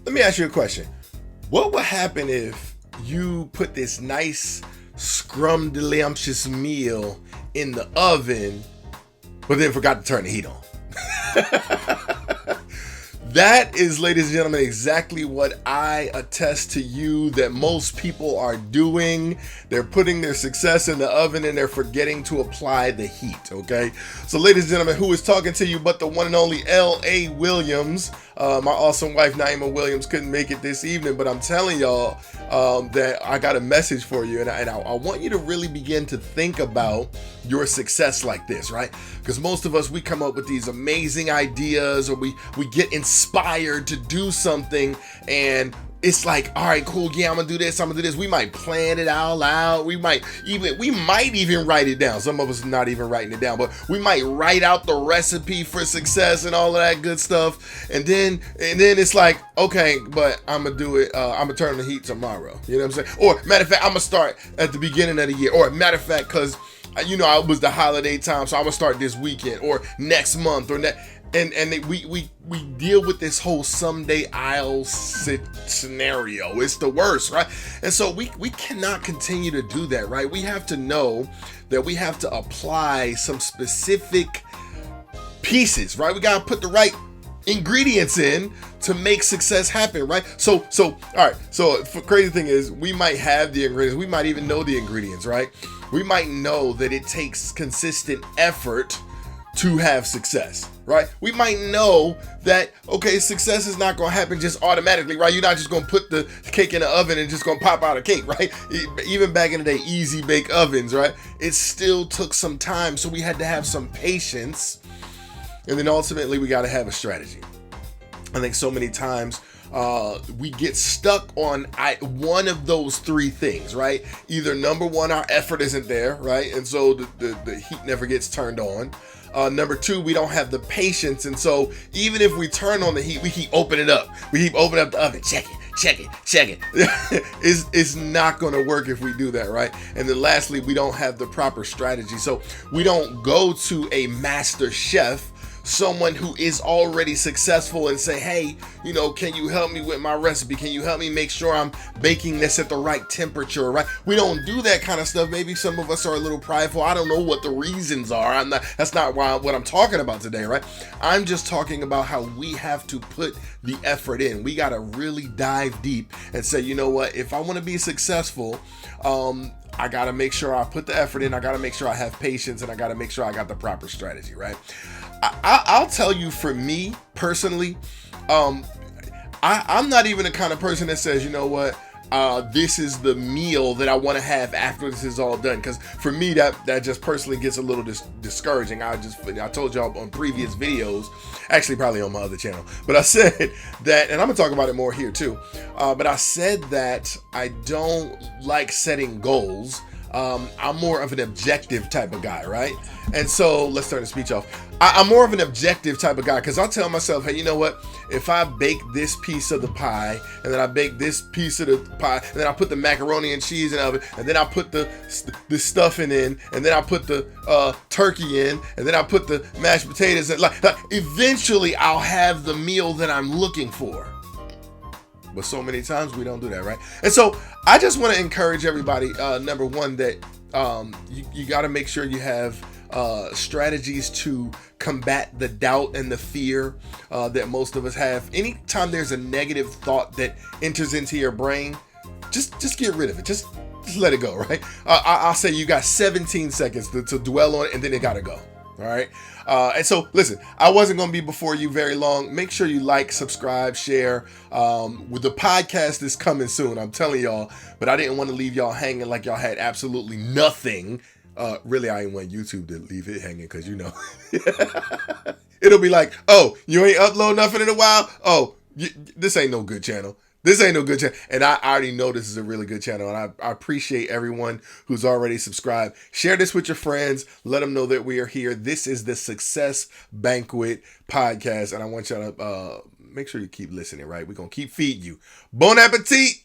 Let me ask you a question. What would happen if you put this nice scrumdiddlyumptious meal in the oven, but then forgot to turn the heat on? That is, ladies and gentlemen, exactly what I attest to you that most people are doing. They're putting their success in the oven and they're forgetting to apply the heat, okay? So, ladies and gentlemen, who is talking to you but the one and only L.A. Williams? My awesome wife, Naima Williams, couldn't make it this evening, but I'm telling y'all that I got a message for you, and I want you to really begin to think about your success like this, right? Because most of us, we come up with these amazing ideas, or we get inspired to do something, and it's like, all right, cool, yeah, I'm gonna do this, We might plan it all out. We might even write it down. Some of us are not even writing it down, but we might write out the recipe for success and all of that good stuff. And then it's like, okay, but I'm gonna do it. I'm gonna turn the heat tomorrow. You know what I'm saying? Or matter of fact, I'm gonna start at the beginning of the year. Or matter of fact, because it was the holiday time, so I'm gonna start this weekend or next month or next. And we deal with this whole someday I'll scenario. It's the worst, right? And so we cannot continue to do that, right? We have to know that we have to apply some specific pieces, right? We got to put the right ingredients in to make success happen, right? So all right. So the crazy thing is, we might have the ingredients. We might even know the ingredients, right? We might know that it takes consistent effort to have success, right? We might know that, okay, success is not going to happen just automatically, right? You're not just going to put the cake in the oven and just going to pop out a cake, right? Even back in the day, easy bake ovens, right? It still took some time. So we had to have some patience. And then ultimately, we got to have a strategy. I think so many times we get stuck on one of those three things, right? Either number one, our effort isn't there, right? And so the heat never gets turned on. Number two, we don't have the patience. And so even if we turn on the heat, we keep opening it up. We keep opening up the oven. Check it. It's not going to work if we do that, right? And then lastly, we don't have the proper strategy. So we don't go to a master chef, someone who is already successful, and say, hey, can you help me with my recipe? Can you help me make sure I'm baking this at the right temperature, right? We don't do that kind of stuff. Maybe some of us are a little prideful. I don't know what the reasons are. That's not what I'm talking about today, right? I'm just talking about how we have to put the effort in. We got to really dive deep and say, you know what? If I want to be successful, I got to make sure I put the effort in. I got to make sure I have patience, and I got to make sure I got the proper strategy, right? I'll tell you, for me personally, I'm not even the kind of person that says, you know what, this is the meal that I want to have after this is all done. Because for me, that just personally gets a little discouraging. I told y'all on previous videos, actually probably on my other channel, but I said that, and I'm gonna talk about it more here too. But I said that I don't like setting goals. I'm more of an objective type of guy, right? And so let's turn the speech off. I'm more of an objective type of guy, because I'll tell myself, hey, you know what? If I bake this piece of the pie, and then I bake this piece of the pie, and then I put the macaroni and cheese in the oven, and then I put the stuffing in, and then I put the turkey in, and then I put the mashed potatoes in, like eventually I'll have the meal that I'm looking for. But so many times we don't do that, right? And so I just want to encourage everybody, number one, that you got to make sure you have strategies to combat the doubt and the fear that most of us have. Anytime there's a negative thought that enters into your brain, just get rid of it. Just let it go, right? I'll say you got 17 seconds to dwell on it, and then it got to go. All right. And so, listen, I wasn't going to be before you very long. Make sure you like, subscribe, share. With the podcast is coming soon, I'm telling y'all. But I didn't want to leave y'all hanging like y'all had absolutely nothing. Really, I didn't want YouTube to leave it hanging, because, it'll be like, oh, you ain't upload nothing in a while. Oh, this ain't no good channel. This ain't no good channel. And I already know this is a really good channel. And I appreciate everyone who's already subscribed. Share this with your friends. Let them know that we are here. This is the Success Banquet podcast. And I want y'all to make sure you keep listening, right? We're going to keep feeding you. Bon appetit.